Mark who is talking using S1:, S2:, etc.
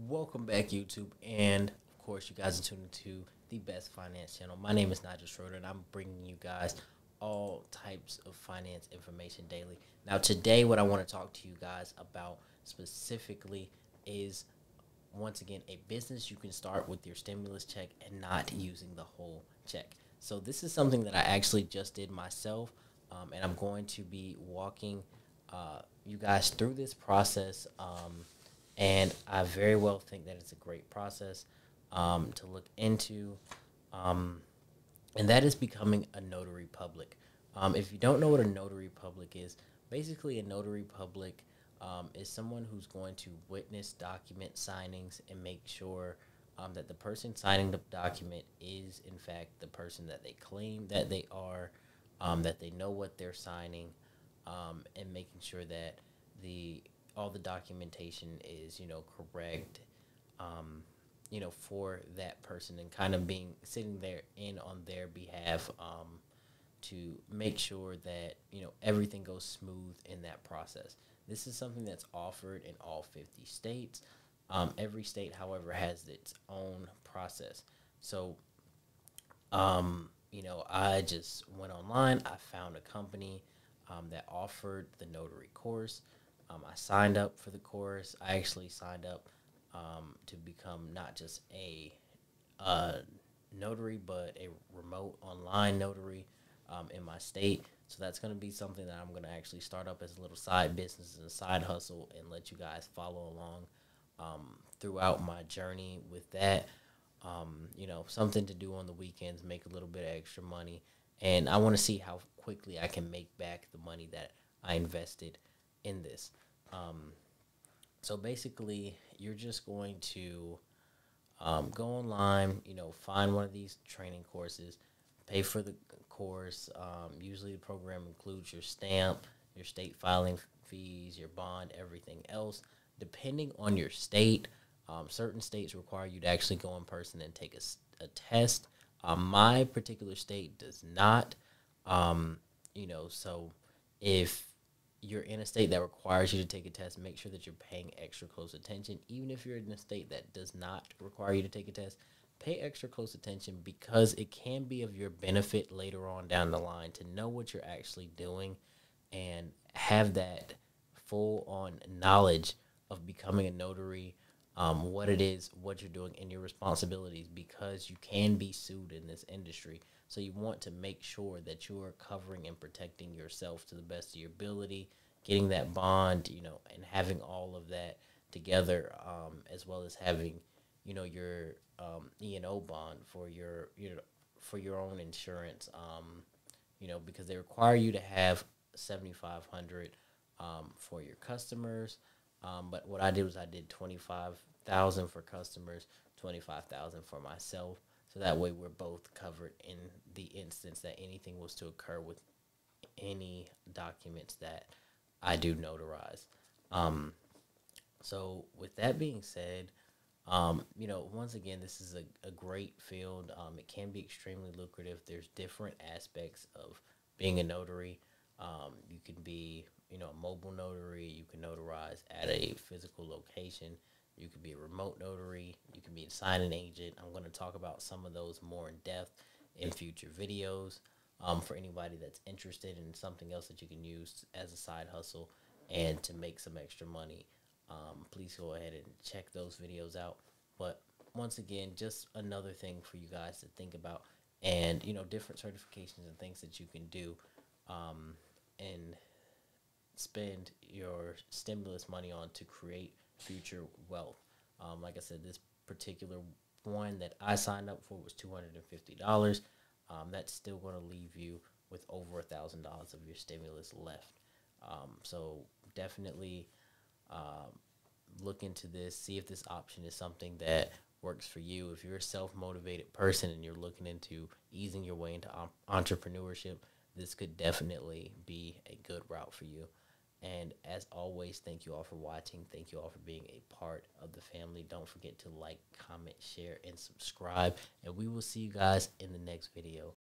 S1: Welcome back, YouTube, and of course, you guys are tuned into the best finance channel. My name is Nigel MrSchroeter, and I'm bringing you guys all types of finance information daily. Now, today, what I want to talk to you guys about specifically is, once again, a business you can start with your stimulus check and not using the whole check. So this is something that I actually just did myself, and I'm going to be walking you guys through this process. And I very well think that it's a great process to look into, and that is becoming a notary public. If you don't know what a notary public is, basically a notary public is someone who's going to witness document signings and make sure that the person signing the document is, in fact, the person that they claim that they are, that they know what they're signing, and making sure that all the documentation is, correct, for that person, and kind of being sitting there in on their behalf, to make sure that, everything goes smooth in that process. This is something that's offered in all 50 states. Every state, however, has its own process. So, I just went online. I found a company that offered the notary course. I signed up for the course. I actually signed up to become not just a notary, but a remote online notary in my state. So that's going to be something that I'm going to actually start up as a little side business and a side hustle, and let you guys follow along throughout my journey with that. Something to do on the weekends, make a little bit of extra money. And I want to see how quickly I can make back the money that I invested in this. So basically, you're just going to go online, find one of these training courses, pay for the course. Usually the program includes your stamp, your state filing fees, your bond, everything else. Depending on your state, certain states require you to actually go in person and take a test. My particular state does not. So if you're in a state that requires you to take a test, make sure that you're paying extra close attention. Even if you're in a state that does not require you to take a test, pay extra close attention, because it can be of your benefit later on down the line to know what you're actually doing and have that full on knowledge of becoming a notary, what it is, what you're doing, and your responsibilities, because you can be sued in this industry. So you want to make sure that you are covering and protecting yourself to the best of your ability, getting that bond, and having all of that together, as well as having, your E&O bond for your own insurance, because they require you to have 7,500 for your customers. But what I did was I did 25,000 for customers, 25,000 for myself. So that way we're both covered in the instance that anything was to occur with any documents that I do notarize. So with that being said, once again, this is a great field. It can be extremely lucrative. There's different aspects of being a notary. You can be, a mobile notary. You can notarize at a physical location. You could be a remote notary. You can be a signing agent. I'm going to talk about some of those more in depth in future videos, for anybody that's interested in something else that you can use as a side hustle and to make some extra money. Please go ahead and check those videos out. But once again, just another thing for you guys to think about, and, different certifications and things that you can do, and spend your stimulus money on to create future wealth. Like I said, this particular one that I signed up for was $250. That's still going to leave you with over $1,000 of your stimulus left. So definitely look into this, see if this option is something that works for you. If you're a self-motivated person and you're looking into easing your way into entrepreneurship, this could definitely be a good route for you. And as always, thank you all for watching. Thank you all for being a part of the family. Don't forget to like, comment, share, and subscribe. And we will see you guys in the next video.